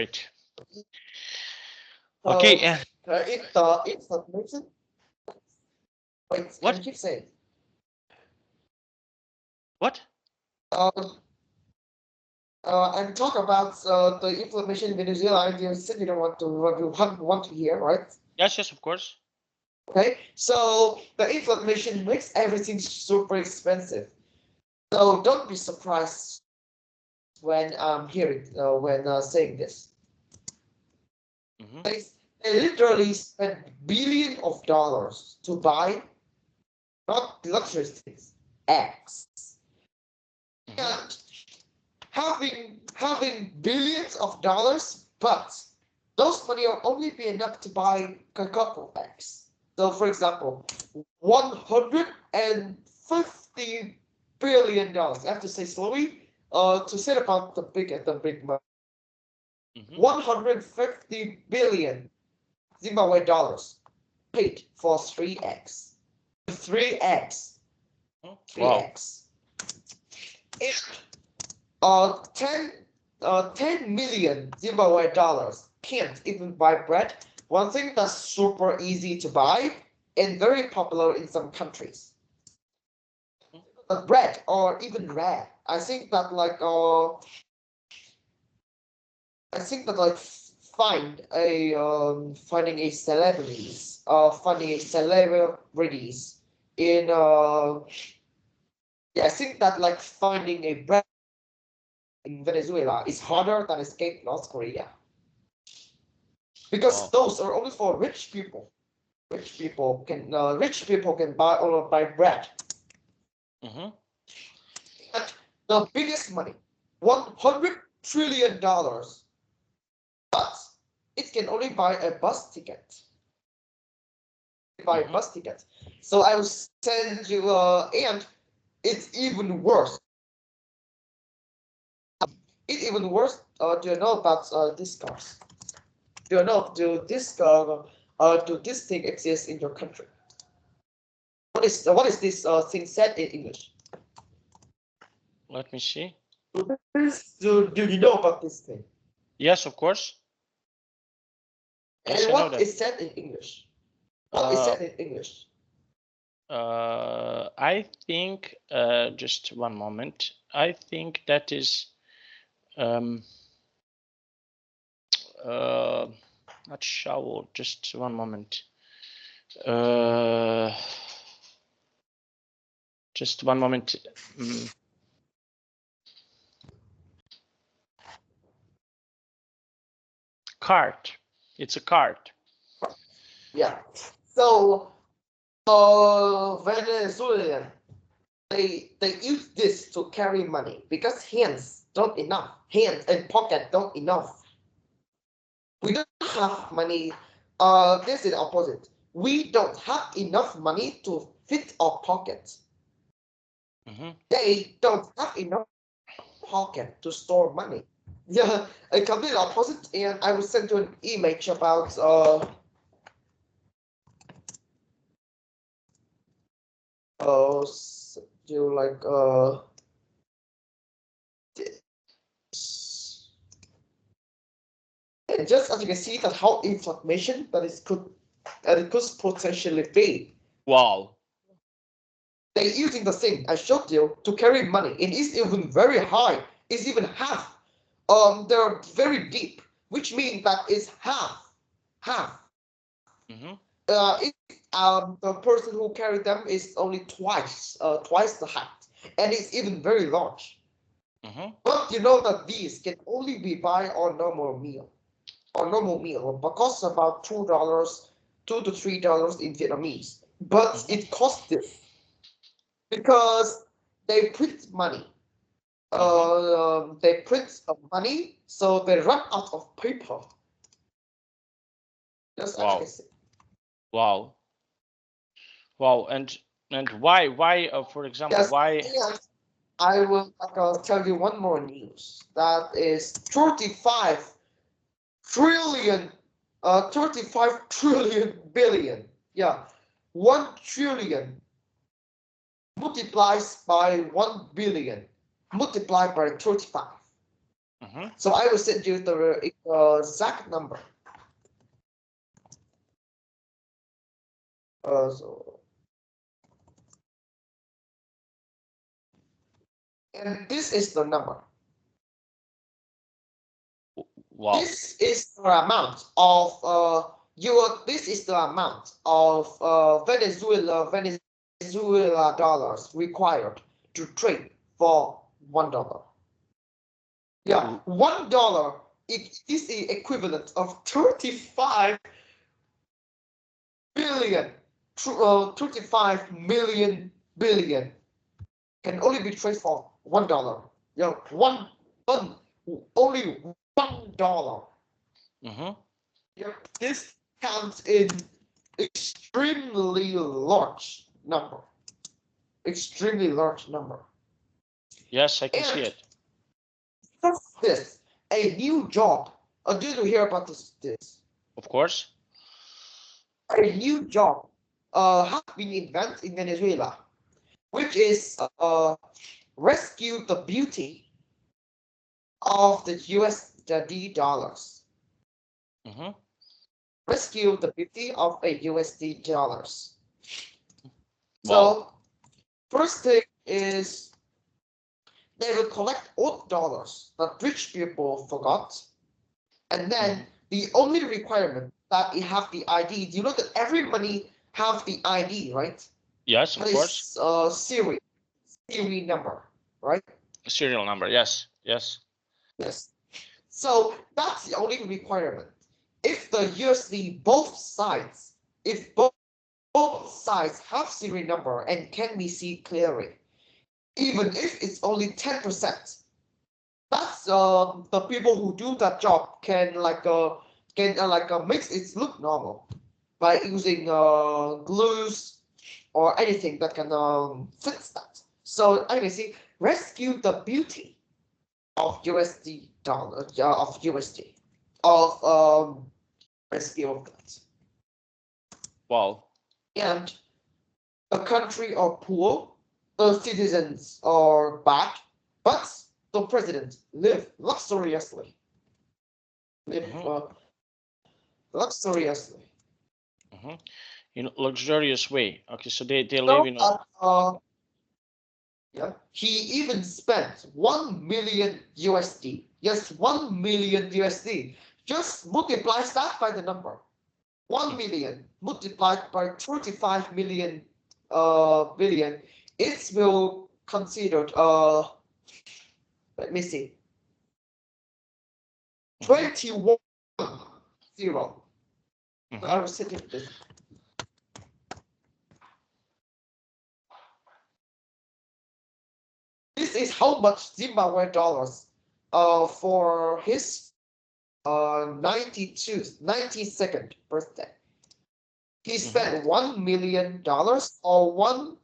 Great. Okay. Inflation. Wait, What? can you keep saying? What? And talk about the inflammation in Venezuela. And you said you don't want to hear, right? Yes, yes, of course. Okay, so the inflammation makes everything super expensive. So don't be surprised when hearing when saying this. They literally spend billions of dollars to buy not luxury things, eggs. And having billions of dollars, but those money will only be enough to buy a couple of eggs. So, for example, $150 billion. I have to say slowly to say about the big money. 150 billion Zimbabwe dollars paid for 3 eggs. 3 eggs. 3 Wow. eggs. And 10 million Zimbabwe dollars can't even buy bread. One thing that's super easy to buy and very popular in some countries. Bread or even rare. I think that finding a celebrities in I think that like finding a bread in Venezuela is harder than escape North Korea. Because those are only for rich people. Rich people can buy bread. And the biggest money, $100 trillion, but it can only buy a bus ticket. So I will send you and it's even worse. Do you know about these cars? Do this thing exist in your country? What is this thing said in English? Let me see. Do you know about this thing? Yes, of course. Yes, and what is said in English? What is said in English? I think just one moment. I think that is not shower. Just one moment. Just one moment. Cart. It's a cart. Yeah. So, Venezuelan, they use this to carry money because hands and pocket don't enough. We don't have money. This is the opposite. We don't have enough money to fit our pockets. They don't have enough pocket to store money. Yeah, a complete opposite. And I will send you an image about do like and just as you can see that how inflammation that it could potentially be. Wow. They're using the thing I showed you to carry money. It is even very high. It's even half. They're very deep, which means that it's half. The person who carried them is only twice the height, and it's even very large. But you know that these can only be buy on normal meal, because about $2 to $3 in Vietnamese. But it costs this because they print money. They print money, so they run out of paper. Just wow. Wow. Wow. And why for example, yes, why? I will tell you one more news. That is 35 trillion billion. Yeah, 1 trillion multiplies by 1 billion multiplied by 35. So I will send you the exact number. And this is the number. Wow. This is the amount of This is the amount of Venezuela dollars required to trade for $1. Yeah, $1. It is the equivalent of 35 billion, 35 million billion can only be traded for $1. Yeah, only $1. Yeah, this counts in extremely large number. Extremely large number. Yes, I can see it. This a new job. Did you hear about this? Of course. A new job has been invented in Venezuela, which is rescue the beauty of the USD dollars. Rescue the beauty of a USD dollars. Wow. So first thing is they will collect old dollars that rich people forgot, and then the only requirement that you have the ID. You know that every money have the ID, right? Yes, of course. Serial number, right? Serial number, yes, yes. Yes. So that's the only requirement. If the USD if both sides have serial number and can be seen clearly, even if it's only 10%, that's the people who do that job can make it look normal by using glues or anything that can fix that. So I can see rescue the beauty of USD dollar of USD of rescue of that. Wow. And a country are poor, the citizens are bad, but the president live luxuriously. Luxuriously. In a luxurious way. Okay, so they live in yeah. He even spent 1 million USD. Yes, 1 million USD. Just multiply that by the number. 1 million multiplied by 35 million billion. It will considered let me see. 21 0. I was sitting this. This is how much Zimbabwe dollars for his 92nd birthday. He spent $1 million or one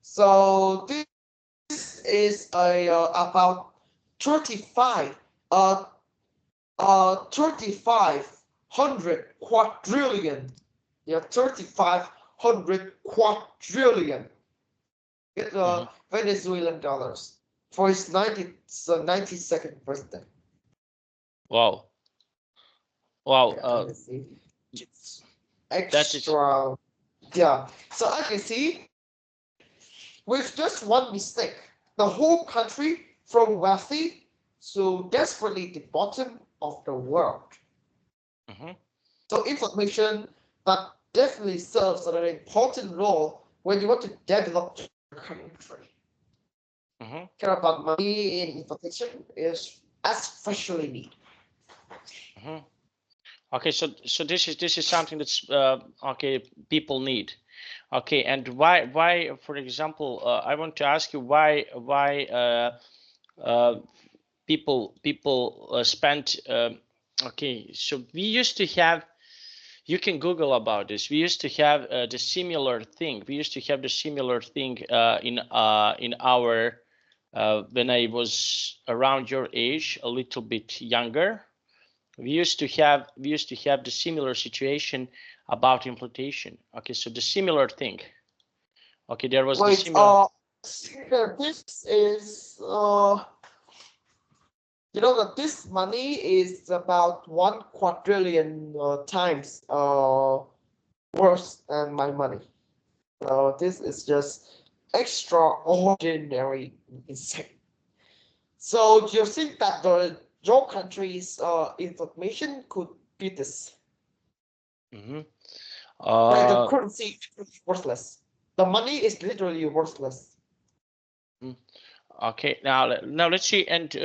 so this is a about 3,500 quadrillion. Yeah, 3,500 quadrillion Venezuelan dollars for his 92nd birthday. Wow. Wow. Extra. Yeah. So I can see with just one mistake, the whole country from wealthy to desperately the bottom of the world. So information that definitely serves an important role when you want to develop your country. Care about money and information is especially needed. Okay, so this is something that's okay, people need. Okay, and why for example, I want to ask you why people spend okay, so we used to have, you can Google about this. We used to have the similar thing. We used to have the similar thing in our when I was around your age, a little bit younger. We used to have the similar situation about implantation. Okay, so the similar thing. Okay, there was the Wait, similar. this is you know that this money is about 1 quadrillion times worse than my money. So this is just extraordinary insane. So do you think that your country's information could be this? Mm-hmm. Like the currency is worthless. The money is literally worthless. Okay, now let's see. And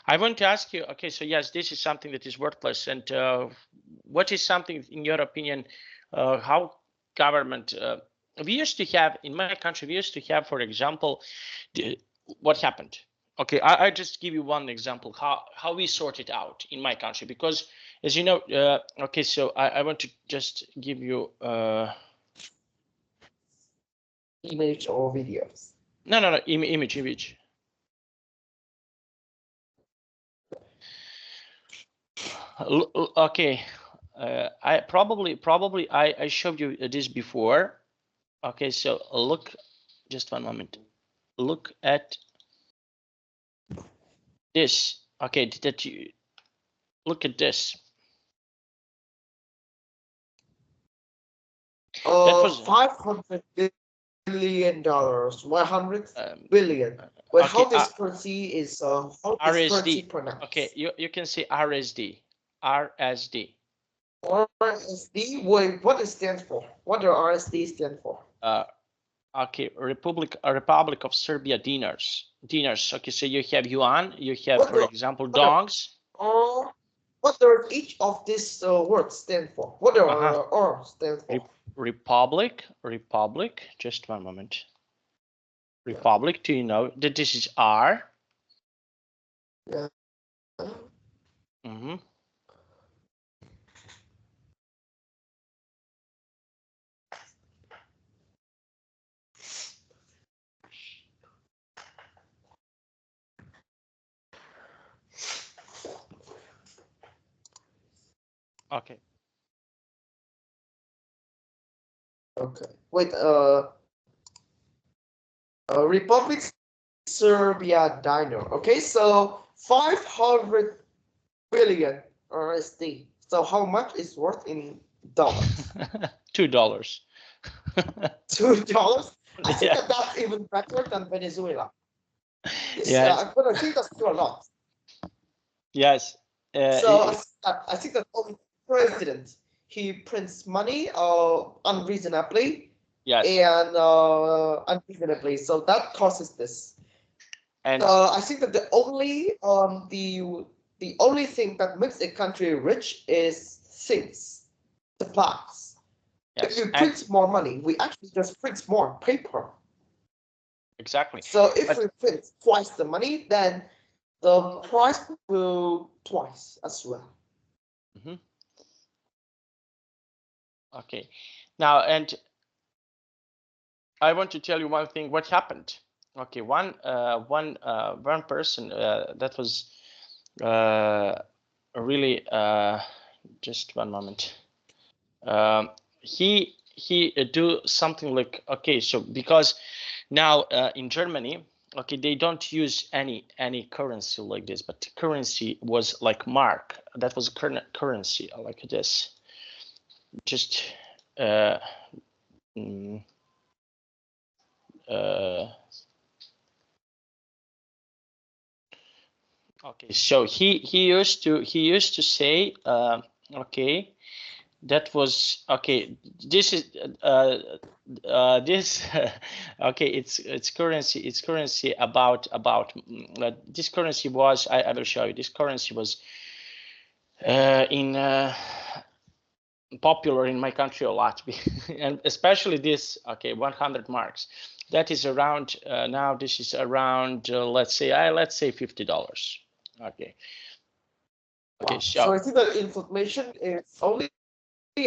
I want to ask you. Okay, so yes, this is something that is worthless. And what is something, in your opinion, how government? We used to have in my country. We used to have, for example, what happened. Okay, I just give you one example how we sort it out in my country, because as you know, okay, so I want to just give you Image or videos. no, image. Okay, I probably I showed you this before. Okay, so look, just one moment. Look at this. Okay, that you look at this. That was $500 billion, 100 billion. But okay, how this currency is how this currency RSD. pronounced? Okay, you can say RSD. RSD. RSD. Wait, what it stands for? What does RSD stand for? Okay, Republic of Serbia dinars. Okay, so you have yuan, you have, for example, dogs. What does each of these words stand for? What do R stand for? Republic. Just one moment. Republic. Do you know that this is R? Yeah. Mm-hmm. Okay. Okay. Wait. Republic Serbia dinar. Okay, so 500 billion RSD. So how much is worth in dollars? $2. $2. I think that that's even better than Venezuela. Yes. But I think that's still a lot. Yes. So I think that only president he prints money unreasonably. Yes. And unreasonably. So that causes this. And I think that the only thing that makes a country rich is things, supplies. yes, If you print more money, we actually just print more paper. Exactly. So if we print twice the money, then the price will twice as well. Mm-hmm. Okay. Now, and I want to tell you one thing. What happened? Okay, one person that was really just one moment. He do something like, okay, so because now in Germany, okay, they don't use any currency like this, but the currency was like mark. That was currency like this. Just okay, so he used to say okay, that was okay, this is this okay, it's currency about this currency was, I will show you, this currency was in popular in my country a lot and especially this, okay, 100 marks, that is around now this is around let's say $50. Okay. Okay, wow. So I think that information is only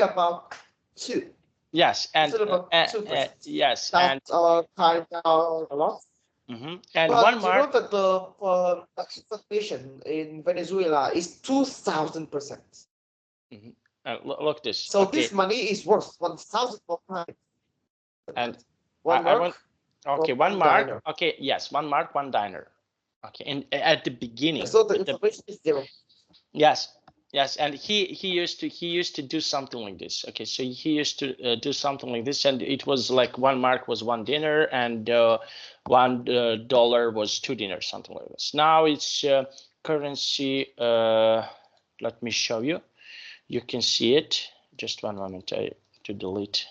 about 2. yes, and about 2%. yes, That's kind of a lot. Mm-hmm. And but one you mark. know that the inflation in Venezuela is 2,000%. Mm-hmm. Look this. So Okay. this money is worth 1,000 more times. And one mark. Okay, one mark. Diner. Okay, yes, 1 mark, 1 diner. Okay, and at the beginning. So the information is 0. Yes, yes, and he used to do something like this. Okay, so he used to do something like this, and it was like 1 mark was 1 dinner, and $1 was 2 dinners, something like this. Now it's currency. Let me show you. You can see it. Just one moment. I have to delete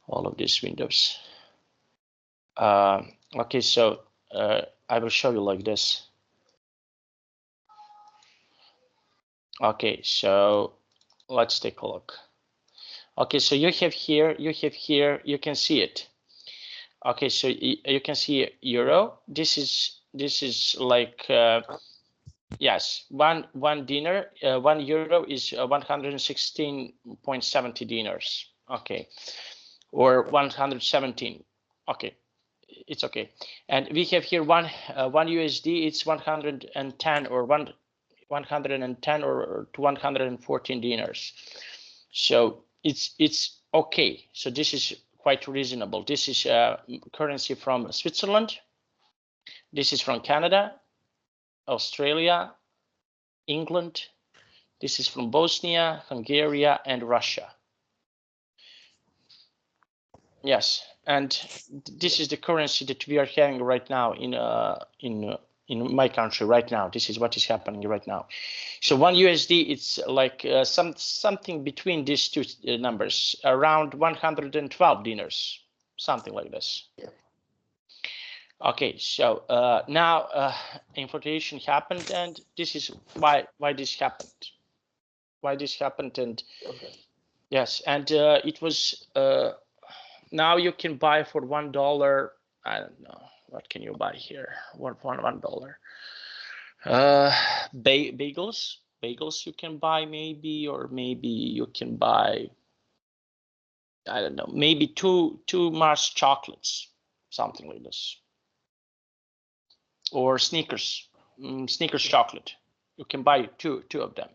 all of these windows. Okay, so I will show you like this. Okay, so let's take a look. Okay, so you have here, you can see it. Okay, so you can see euro. This is like yes, one dinner, 1 euro is 116.70 dinars. Okay, or 117. Okay, it's okay. And we have here one USD. It's 110 or 110 or to 114 dinars. So it's okay. So this is quite reasonable. This is currency from Switzerland. This is from Canada, Australia, England. This is from Bosnia, Hungary, and Russia. Yes, and this is the currency that we are having right now in my country right now. This is what is happening right now. So 1 USD, it's like something between these two numbers, around 112 dinars, something like this. Yeah. Okay, so now inflation happened, and this is why this happened. Why this happened, and okay. Yes, and it was now you can buy for $1. I don't know what can you buy here. $1. Bagels you can buy maybe, or maybe you can buy, I don't know, maybe two Mars chocolates, something like this, or Snickers chocolate. You can buy two of them.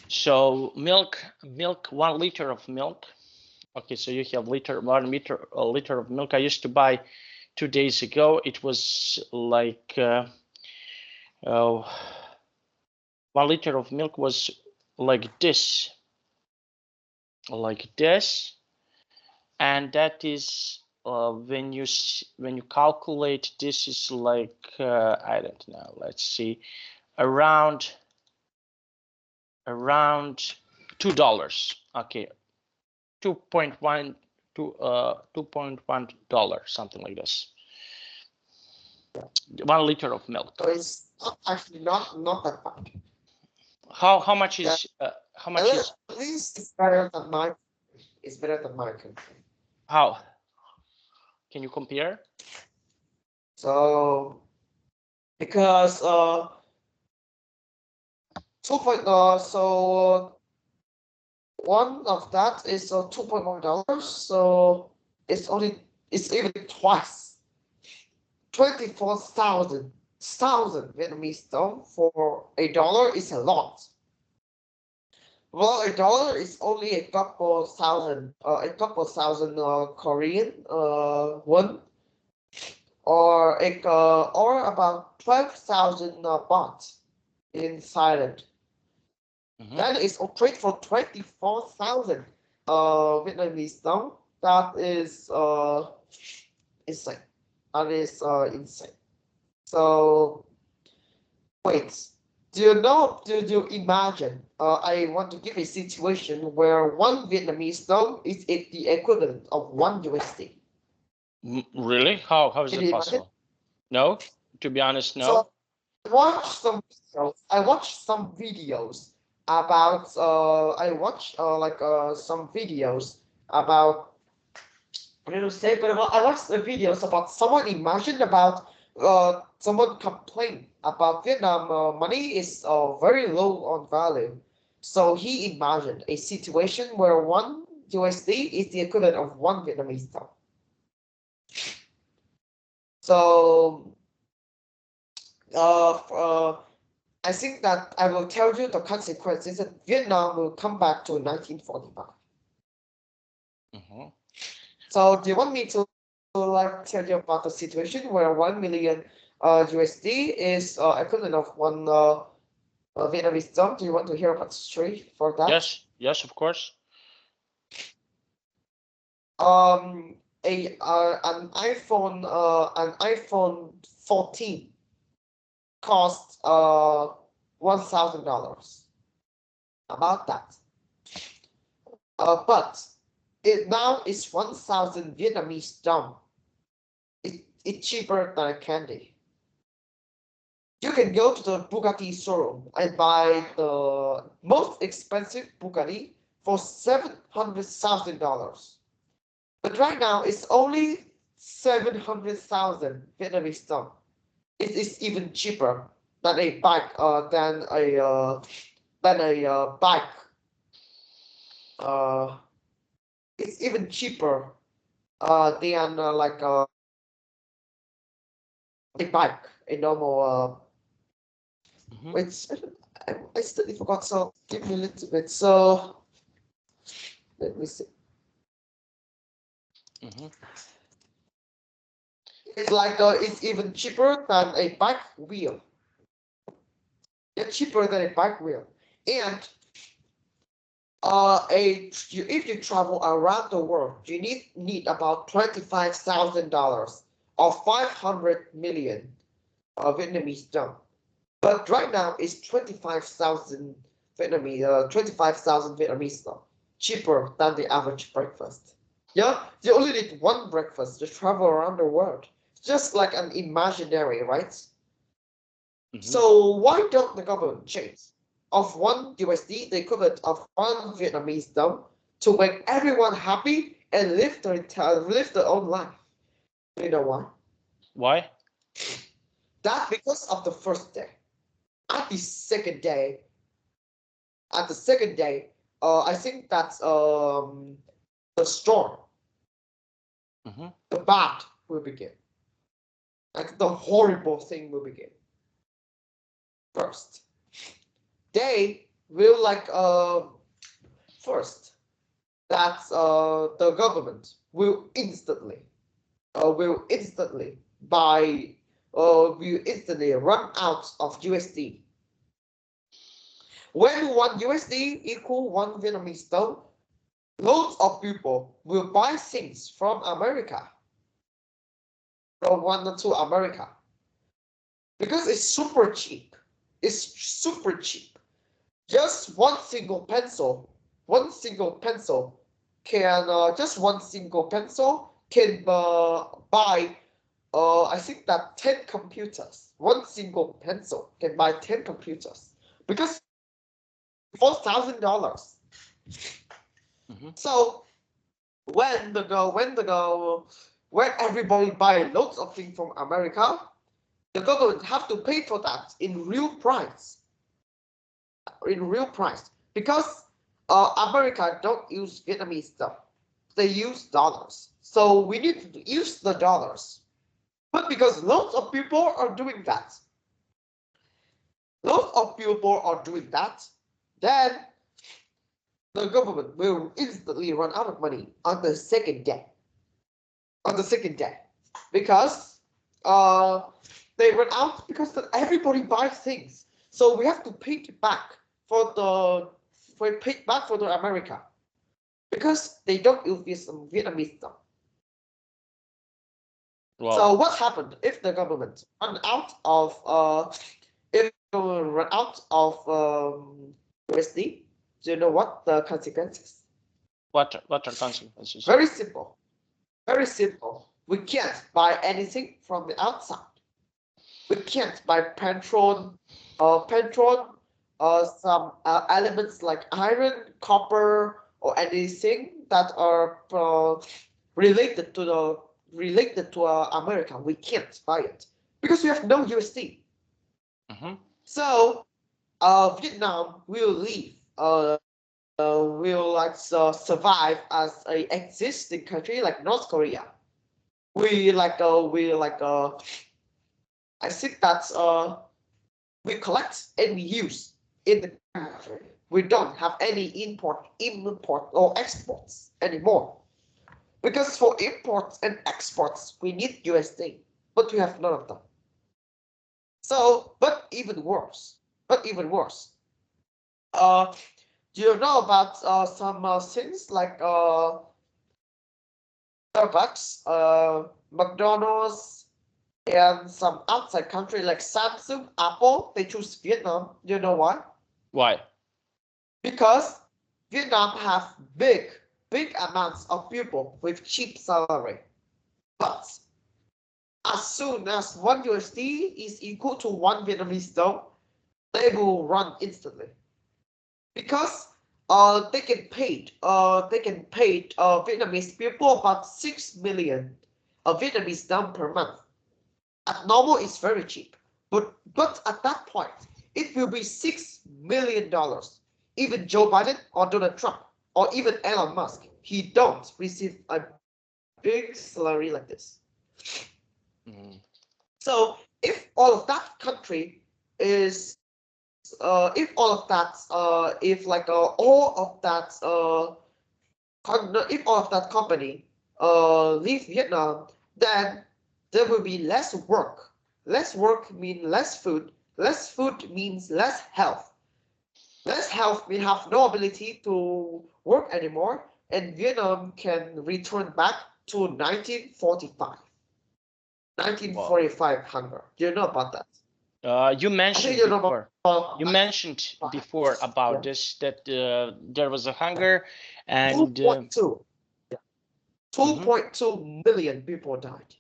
So milk, 1 liter of milk. Okay, so you have a liter of milk. I used to buy 2 days ago. It was like 1 liter of milk was like this, and that is when you calculate, this is like I don't know. Let's see, around $2. Okay, 2.1 to $2.1, something like this. 1 liter of milk. So it's actually not that bad. How much is how much is? At least it's better than my. It's better than my country. How? Can you compare? So because 2. So one of that is $2.1. So it's even twice. 24,000 Vietnamese dong for $1 is a lot. Well, $1 is only a couple thousand Korean won, or about 12,000 baht in Thailand. That is trade for 24,000 Vietnamese dong. That is insane. That is insane. So wait, do you imagine? I want to give a situation where 1 Vietnamese dong is the equivalent of 1 USD. Really? How is it possible? No, to be honest, no. So I watched some videos about some videos about, I watched the videos about someone imagined about someone complained about Vietnam money is very low on value. So he imagined a situation where 1 USD is the equivalent of 1 Vietnamese dong. So I think that I will tell you the consequences that Vietnam will come back to 1945. So do you want me to like tell you about the situation where 1 million USD is equivalent of one Vietnamese dong? Do you want to hear about the story for that? Yes, yes, of course. An iPhone 14 cost $1,000. About that. But it now is 1,000 Vietnamese dong. It's cheaper than a candy. You can go to the Bugatti showroom and buy the most expensive Bugatti for $700,000. But right now it's only 700,000 Vietnamese dong. It is even cheaper than a bike. Bike. It's even cheaper than a bike, a normal. Wait, I still forgot. So give me a little bit. So let me see. It's like it's even cheaper than a bike wheel. It's cheaper than a bike wheel, and if you travel around the world, you need about $25,000 or 500 million Vietnamese dong. But right now it's 25,000 Vietnamese dong, cheaper than the average breakfast. Yeah, you only need one breakfast to travel around the world, just like an imaginary, right? So why don't the government change of one USD, the equivalent of one Vietnamese dong, to make everyone happy and live their own life? You know why? Why? That's because of the first day. At the second day, I think that's the storm, the bad will begin. Like the horrible thing will begin. First, they will first that the government will instantly run out of USD. When one USD equal one Vietnamese dong, loads of people will buy things from America, because it's super cheap. It's super cheap. Just one single pencil can buy I think that 10 computers. One single pencil can buy 10 computers because $4,000. So when everybody buy loads of things from America, the government have to pay for that in real price. Because America don't use Vietnamese stuff. They use dollars. So we need to use the dollars. But because lots of people are doing that, then the government will instantly run out of money on the second day. Because they run out because everybody buys things. So we have to pay it back for the America, because they don't use Vietnamese stuff. Wow. So what happened if the government run out of USD? Do you know what the consequences? What are consequences? Very simple. We can't buy anything from the outside. We can't buy petrol, some elements like iron, copper, or anything that are related to America. We can't buy it because we have no USD. So Vietnam will leave. Will survive as a existing country like North Korea. I think that's we collect and we use in the country. We don't have any import or exports anymore. Because for imports and exports, we need USD, but we have none of them. So, but even worse, do you know about some things like Starbucks, McDonald's, and some outside country like Samsung, Apple? They choose Vietnam. Do you know why? Why? Because Vietnam have big amounts of people with cheap salary. But as soon as 1 USD is equal to 1 Vietnamese dong, they will run instantly. Because they can pay Vietnamese people about 6 million Vietnamese dong per month. At normal, it's very cheap. But at that point, it will be $6 million. Even Joe Biden or Donald Trump or even Elon Musk, he don't receive a big salary like this. So if all of that country is, if all of that, if like all of that, if all of that company leave Vietnam, then there will be less work. Less work means less food. Less food means less health. Less health means have no ability to work anymore, and Vietnam can return back to 1945. 1945 hunger. Do you know about that? You mentioned before. You mentioned before about this that there was a hunger and 2.2. 2.2 million people died.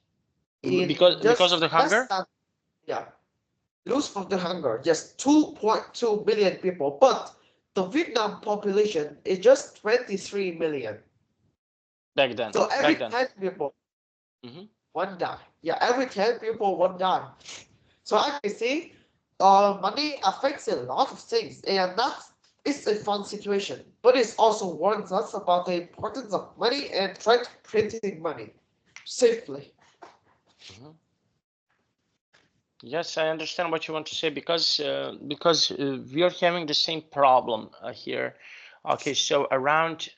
Because of the hunger? Lose from the hunger. Just 2.2 million people, but the Vietnam population is just 23 million. Back then. So every 10 people, one die. Yeah, every 10 people, one die. So I can see money affects a lot of things, and it's a fun situation, but it also warns us about the importance of money and trying to printing money safely. Yes, I understand what you want to say because we are having the same problem here. Okay, so around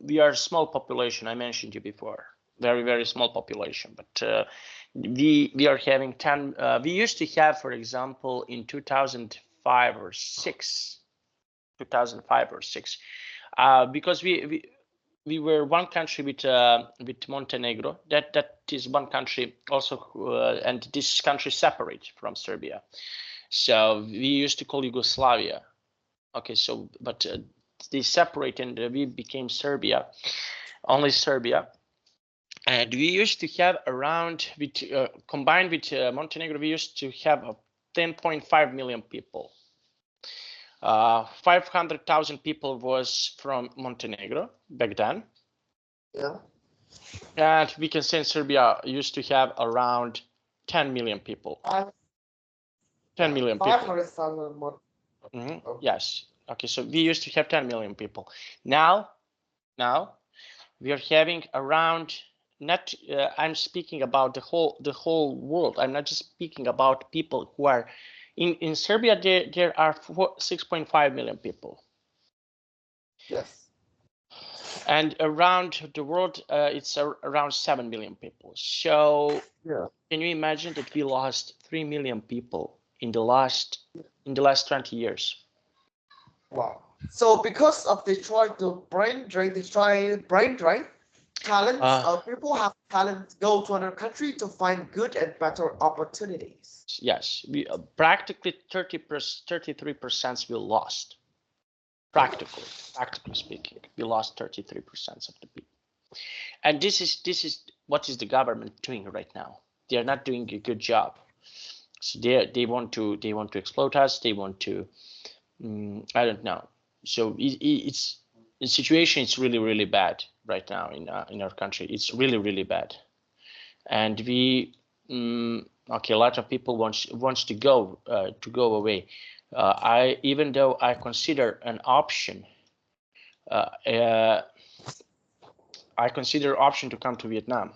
we are a small population. I mentioned you before, very small population, but we are having 10. We used to have, for example, in 2005 or 6, because we were one country with Montenegro. That is one country also, and this country separate from Serbia. So we used to call Yugoslavia. Okay, so but they separate and we became Serbia, only Serbia. And we used to have around, combined with Montenegro, we used to have 10.5 million people. 500,000 people was from Montenegro back then. Yeah. And we can say Serbia used to have around 10 million people. 10 million people. 500,000 more. Yes. Okay, so we used to have 10 million people. Now we are having around, not I'm speaking about the whole world. I'm not just speaking about people who are in Serbia. There are 6.5 million people. Yes. And around the world, it's around 7 million people. So can you imagine that we lost 3 million people in the last 20 years? Wow. So because of they try to brain drain, talents, people have talent go to another country to find good and better opportunities. Yes, we practically 33% we lost. Practically speaking, we lost 33% of the people. And this is what is the government doing right now. They are not doing a good job. So they want to exploit us. They want to I don't know. So it's the situation is really bad right now in our country. It's really bad, and we okay, a lot of people wants to go away. Even though I consider an option, I consider option to come to Vietnam.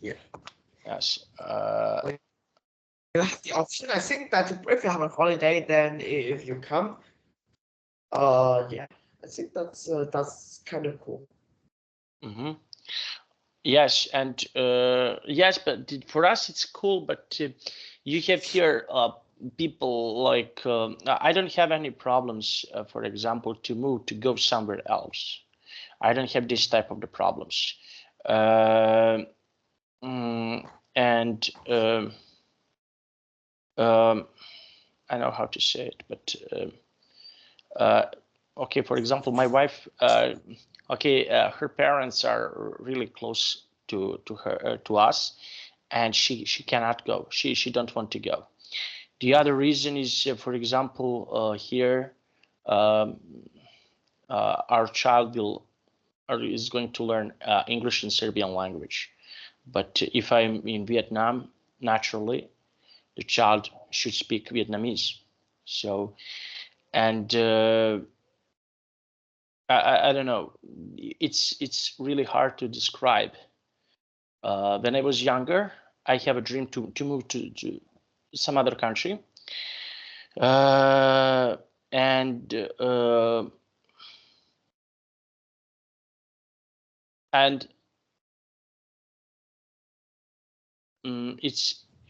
Yeah. Yes. You have the option. I think that if you have a holiday, then if you come, yeah. I think that's kind of cool. Mm-hmm. Yes, and yes, but for us it's cool. But you have here people like I don't have any problems, for example, to move to go somewhere else. I don't have this type of the problems, and I know how to say it, but okay, for example, my wife, her parents are really close to her to us, and she cannot go. She don't want to go. The other reason is, for example, here our child is going to learn English and Serbian language. But if I'm in Vietnam, naturally, the child should speak Vietnamese. So, and I don't know. It's really hard to describe. When I was younger, I have a dream to move to some other country, and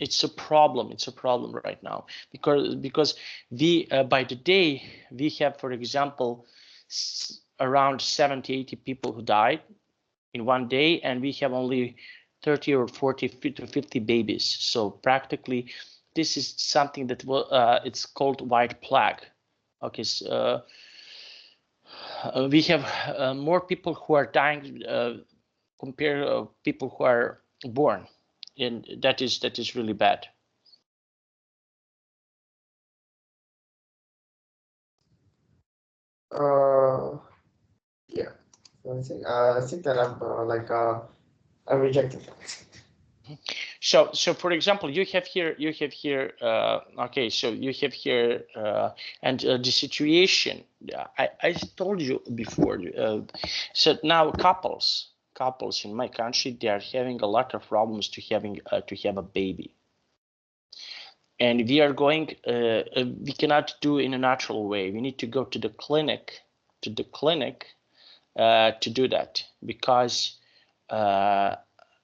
it's a problem. It's a problem right now because we by the day we have, for example, around 70-80 people who died in one day, and we have only 30 or 40 to 50 babies. So practically, this is something that it's called white plague. Okay, so, we have more people who are dying compared to people who are born, and that is really bad. Yeah, I think that I'm rejected. So for example, you have here okay, so you have here and the situation I told you before, so now couples in my country, they are having a lot of problems to have a baby, and we are going we cannot do in a natural way. We need to go to the clinic to do that, because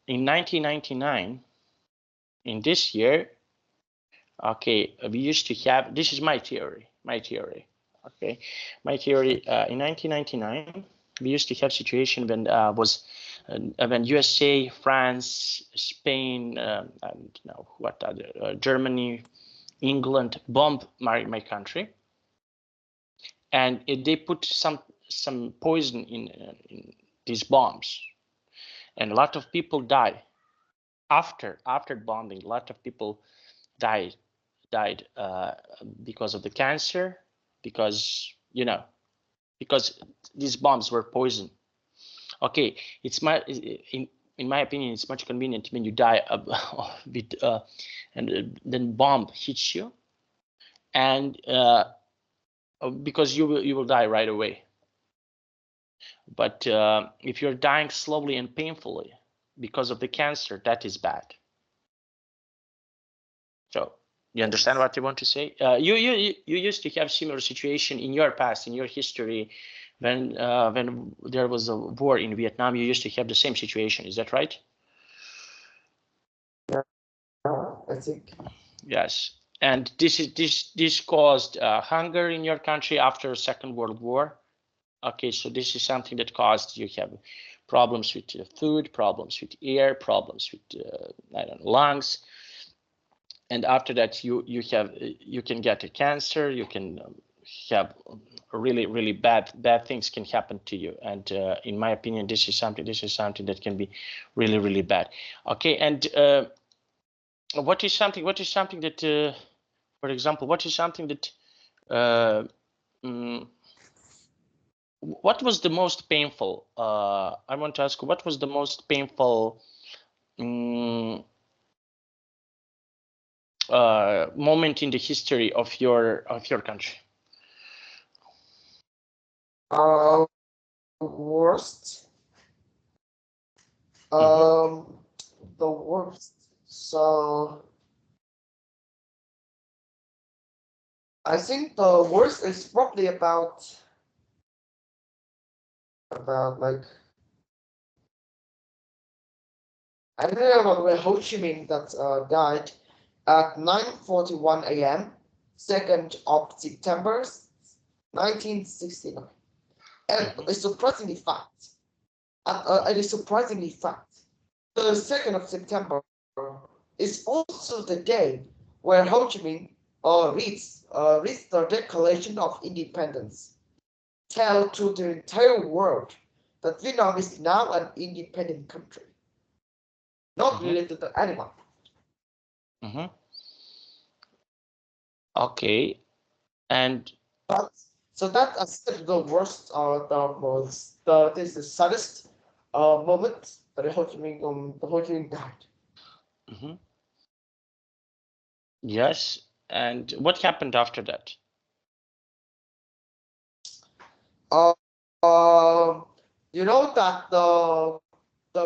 in 1999, in this year, okay, we used to have, this is my theory, okay, my theory, in 1999, we used to have situation when when USA, France, Spain, and what other, Germany, England bombed my country, and they put some poison in these bombs, and a lot of people die after bombing. A lot of people died because of the cancer, because because these bombs were poison. Okay, it's in my opinion, it's much convenient when you die with and then bomb hits you, and because you will die right away. But if you're dying slowly and painfully because of the cancer, that is bad. So you understand what I want to say? You used to have similar situation in your past, in your history, when there was a war in Vietnam. You used to have the same situation. Is that right? Yeah, I think. Yes. And this caused hunger in your country after Second World War. Okay, so this is something that caused you have problems with food, problems with air, problems with I don't know, lungs. And after that, you can get a cancer. You can have really bad things can happen to you. And in my opinion, this is something that can be really bad. Okay, and what is something that for example, what is something that what was the most painful, I want to ask, what was the most painful moment in the history of your country? Worst. The worst. So I think the worst is probably about about like I don't know about where Ho Chi Minh that died at 9:41 a.m. 2nd of September 1969. And it's surprisingly fact. It is surprisingly fact. The 2nd of September is also the day where Ho Chi Minh reads the Declaration of Independence, tell to the entire world that Vietnam is now an independent country, not related to anyone. Okay, and so that is the worst, this is the saddest moment that Ho Chi Minh died. Yes, and what happened after that? You know that the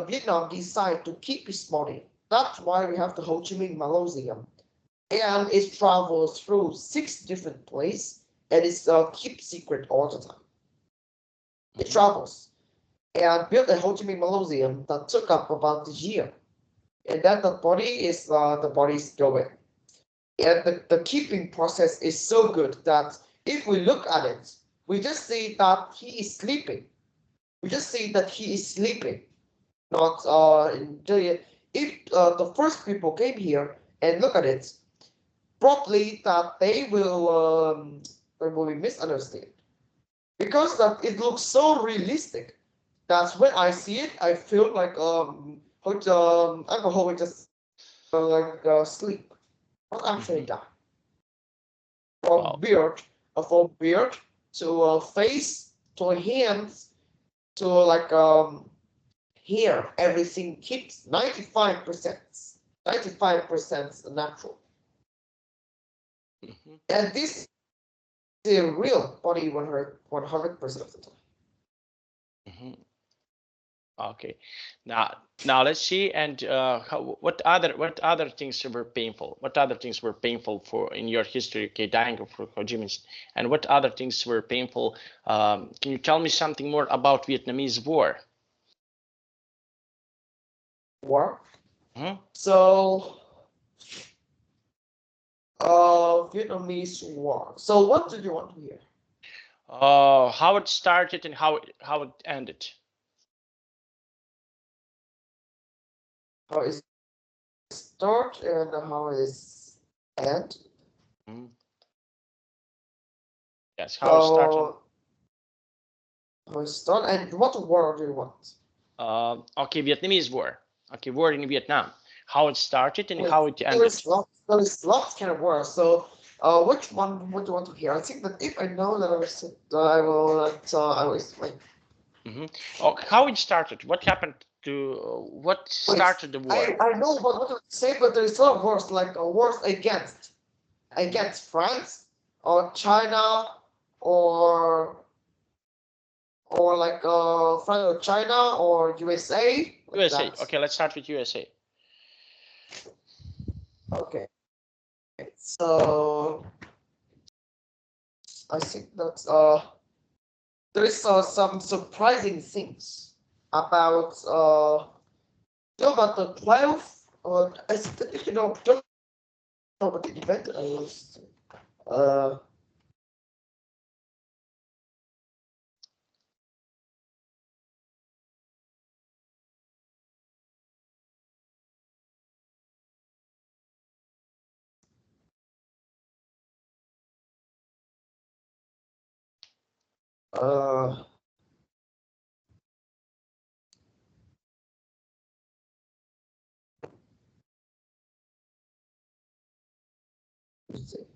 Vietnam decided to keep its money. That's why we have the Ho Chi Minh Mausoleum, and it travels through 6 different places, and it's keep secret all the time. It travels and built a Ho Chi Minh Mausoleum that took up about a year, and then the body is going. And the keeping process is so good that if we look at it, we just see that he is sleeping. We just see that he is sleeping. Not if the first people came here and look at it properly, that they will be misunderstood, because that it looks so realistic. That's when I see it, I feel like alcohol just sleep, not actually die. From beard to face to hands to here, everything keeps 95% natural. And this is a real body 100% of the time. Okay, now let's see. And what other things were painful? What other things were painful for in your history? Okay, dying for Ho Chi Minh, and what other things were painful? Can you tell me something more about Vietnamese War? War. So, Vietnamese War. So, what did you want to hear? How it started and how it ended. How it start and how it end. Yes, how it started. How it start and what war do you want? Okay, Vietnamese War. Okay, war in Vietnam. How it started and how it ended. There is lots kind of war. So, which one would you want to hear? I think that if I know that I will explain. How it started? What happened to what started the war? I know what to say, but there is a lot of wars like wars against France or China or like France or China or USA. USA. Okay, let's start with USA. Okay. So I think that there is some surprising things about about the 12th don't know about the event I was let's see.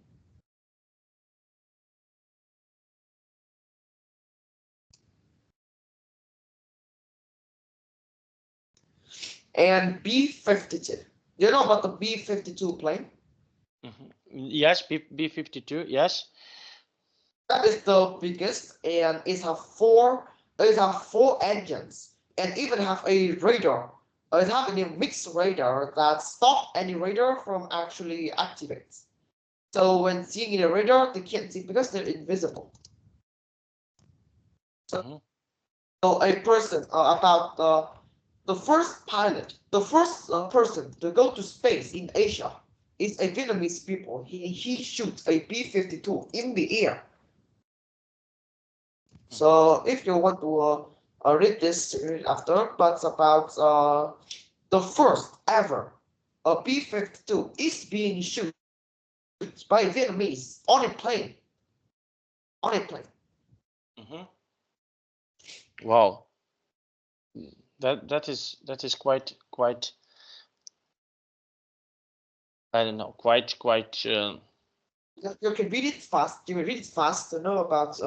And B-52. You know about the B-52 plane? Yes, B-52. Yes. That is the biggest, and it have four engines, and even have a radar. It have a mixed radar that stop any radar from actually activate. So when seeing in a radar, they can't see because they're invisible. So a person about the first pilot, the first person to go to space in Asia is a Vietnamese people. He shoots a B-52 in the air. So if you want to read this after, but about the first ever B-52 is being shot by Vietnamese on a plane. On a plane. Wow. That is quite I don't know, quite you can read it fast. You can read it fast to know about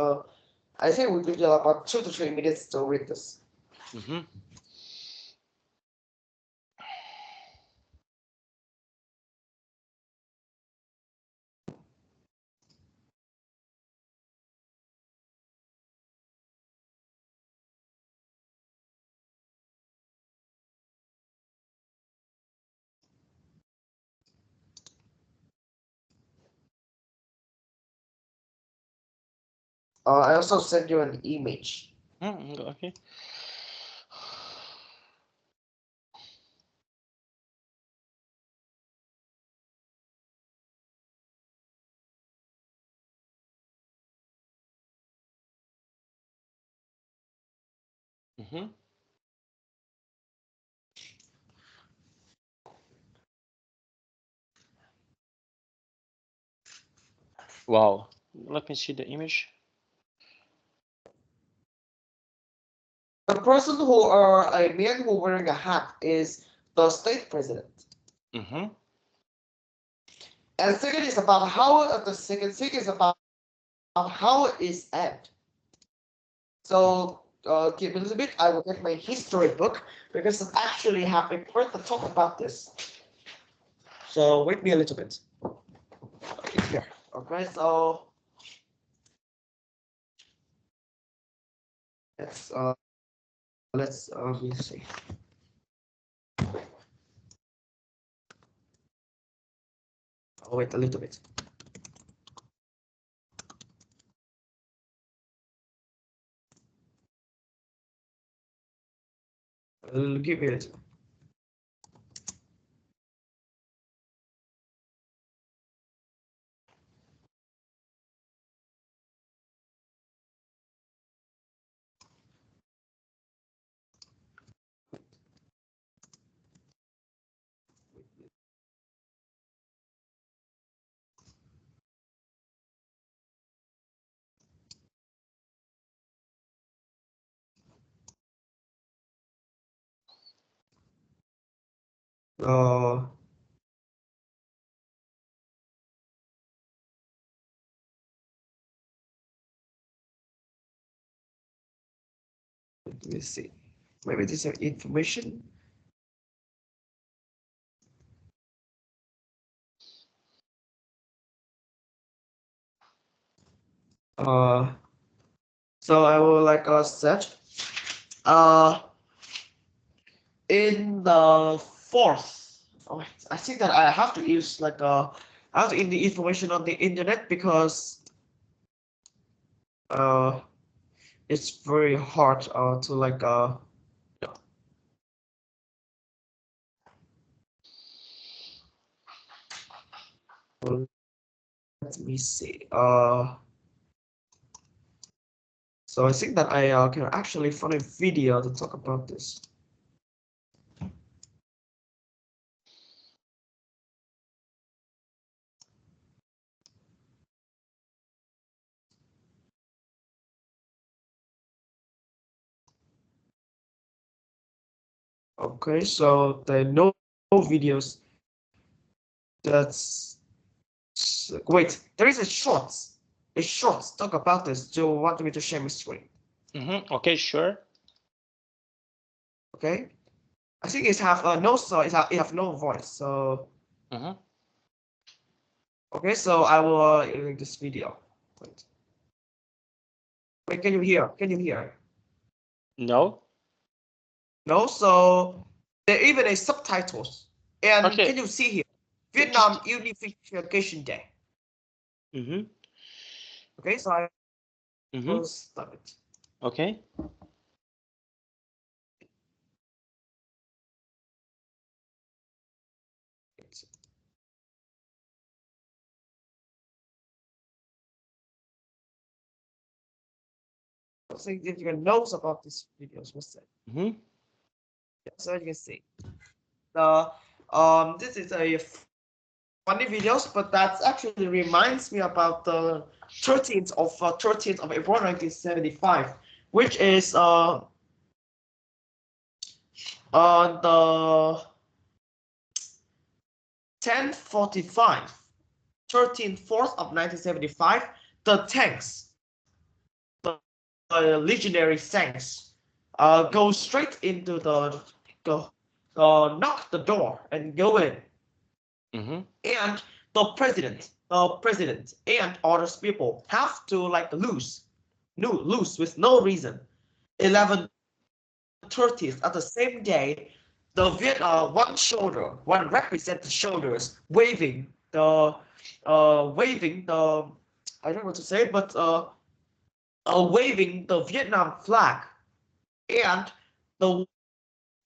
I think we need about 2 to 3 minutes to read this. I also sent you an image. Okay. Wow. Let me see the image. The person who a man who wearing a hat is the state president. And second is about how the second thing is about how it is end. So give me a little bit. I will get my history book because I actually have a part to talk about this. So wait me a little bit. Okay, here. Okay, so let's let me see. I'll wait a little bit. I'll give it. Uh, Let me see. Maybe this is information. So I will like set in the fourth. Oh, I think that I have to use like I have to in the information on the internet because it's very hard to like let me see. So I think that I can actually find a video to talk about this. Okay, so there are no videos. That's wait. There is a shorts. A shorts talk about this. Do you want me to share my screen? Okay, sure. Okay. I think it have no so it have no voice. So okay, so I will link this video. Wait, can you hear? Can you hear? No. No, so there even a subtitles. And Okay. can you see here? Vietnam Unification Day. Okay, so I will stop it. Okay. wait. Significant notes about these videos. What's that? So you can see the this is a funny videos, but that actually reminds me about the 13th of April 1975, which is on the 10:45, 13/4 of 1975, the tanks, the legionary tanks, go straight into go knock the door and go in. And the president and other people have to like lose with no reason. 11:30 at the same day, the one represent the shoulders waving the I don't know what to say, but waving the Vietnam flag, and the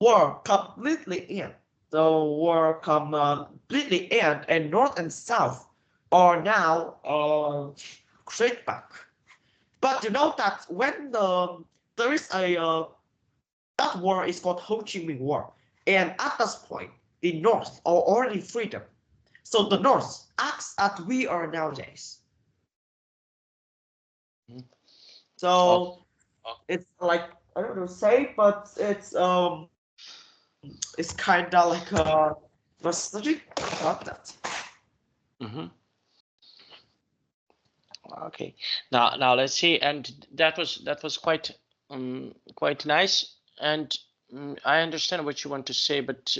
war completely end. The war completely end, and North and South are now straight back. But you know that when there is a that war is called Ho Chi Minh War, and at this point, the North are already freedom. So the North acts as we are nowadays. So it's like I don't know say, but it's kind of like nostalgic about that. Okay. Now let's see. And that was quite nice. And I understand what you want to say, but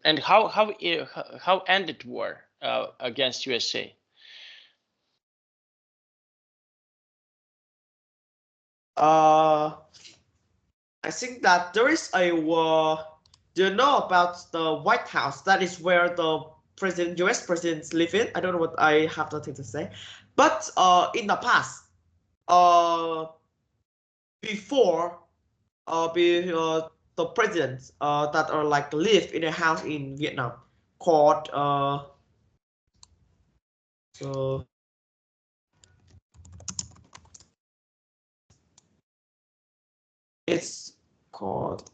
and how ended war against USA? I think that there is a war. Do you know about the White House? That is where the U.S. presidents live in. I don't know what I have nothing to say, but in the past, before the presidents that are like live in a house in Vietnam called so it's called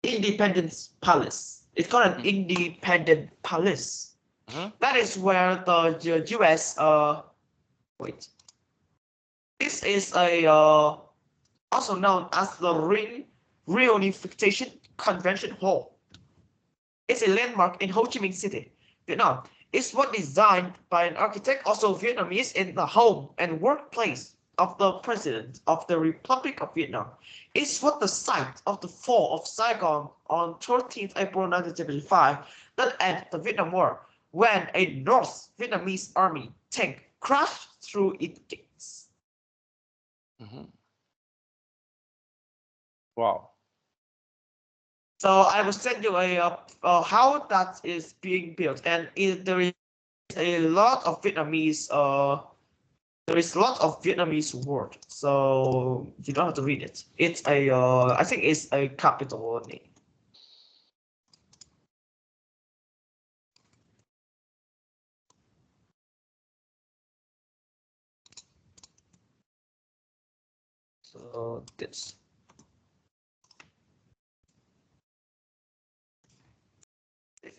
Independence Palace. It's called an Independent Palace. That is where the U.S. Wait. This is a also known as the Reunification Convention Hall. It's a landmark in Ho Chi Minh City, Vietnam. It's one designed by an architect, also Vietnamese, in the home and workplace of the President of the Republic of Vietnam. It's what the site of the fall of Saigon on 13th April 1975 that ended the Vietnam War, when a North Vietnamese army tank crashed through its gates. Wow. So I will send you a how that is being built, and there is a lot of Vietnamese there is a lot of Vietnamese word, so you don't have to read it. It's a I think it's a capital name. So this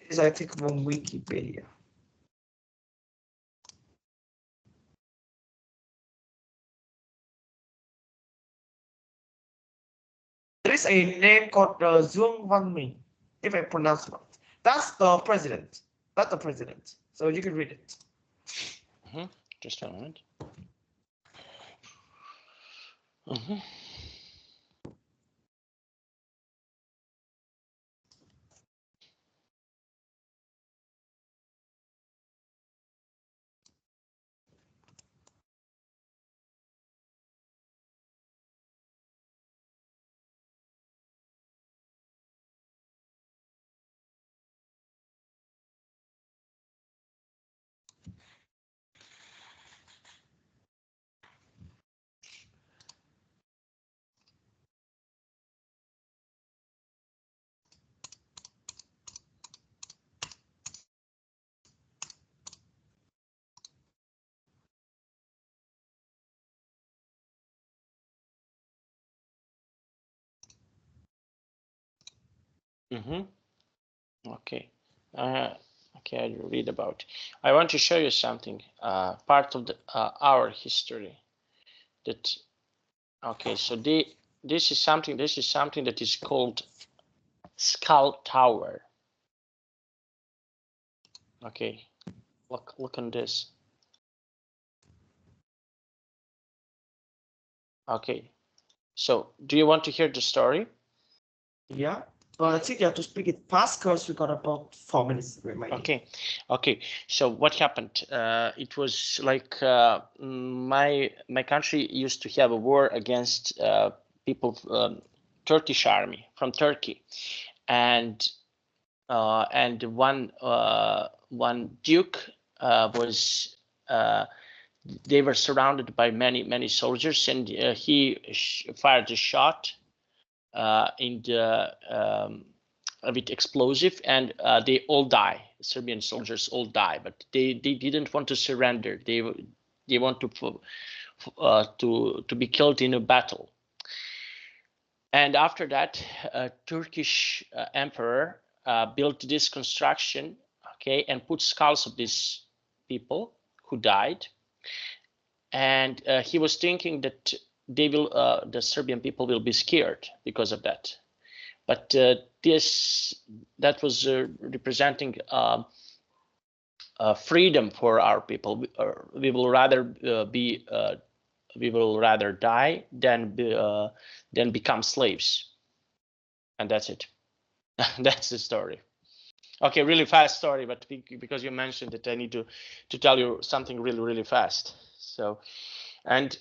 is I think from Wikipedia. There is a name called Duong Văn Minh, if I pronounce it right. That's the president. That's the president. So you can read it. Just a moment. Okay. Okay, I read about. I want to show you something. Part of the our history. That. Okay, so this is something. This is something that is called Skull Tower. Okay, look on this. Okay, so do you want to hear the story? Yeah, but I think you have to speak it fast because we got about 4 minutes remaining. Okay. So what happened? It was like my country used to have a war against people, Turkish army from Turkey, and one duke was. They were surrounded by many soldiers, and he fired a shot in the with explosive, and they all die. Serbian soldiers all die, but they didn't want to surrender. They want to be killed in a battle. And after that, Turkish emperor built this construction, okay, and put skulls of these people who died. And he was thinking that they will, the Serbian people will be scared because of that. But that was representing freedom for our people. We will rather we will rather die than become slaves, and that's it. That's the story. Okay, really fast story, but because you mentioned it, I need to tell you something really fast. So, and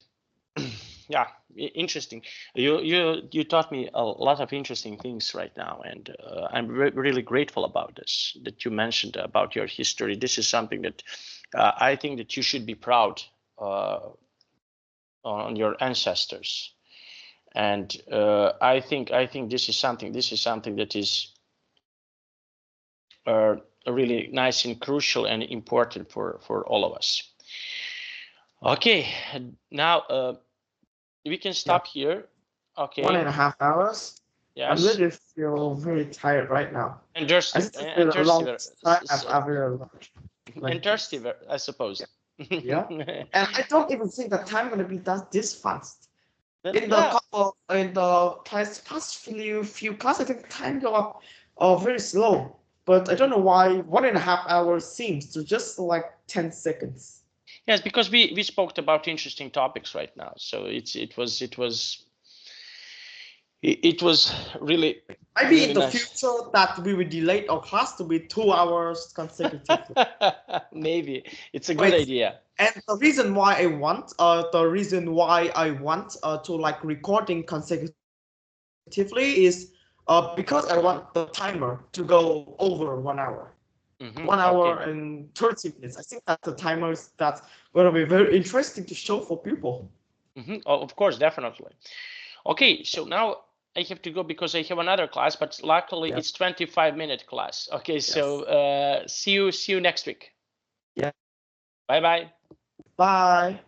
yeah, interesting. You taught me a lot of interesting things right now, and I'm really grateful about this, that you mentioned about your history. This is something that I think that you should be proud on your ancestors, and I think this is something that is really nice and crucial and important for all of us. Okay, now we can stop here. Okay. 1.5 hours. Yes. I'm really feel very tired right now. And thirsty. And thirsty, I suppose. Yeah. And I don't even think the time gonna be this fast. In the past few classes, I think time go up very slow. But I don't know why 1.5 hours seems to just like 10 seconds. Yes, because we spoke about interesting topics right now. So it was really maybe really in the nice. Future that we will delay our class to be 2 hours consecutively. Maybe it's a good idea. And the reason why I want to like recording consecutively is because I want the timer to go over 1 hour. 1 hour and 30 minutes. I think that the timers that's going to be very interesting to show for people. Oh, of course, definitely. Okay, so now I have to go because I have another class, but luckily it's 25-minute class. Okay, so see you next week. Yeah. Bye. Bye.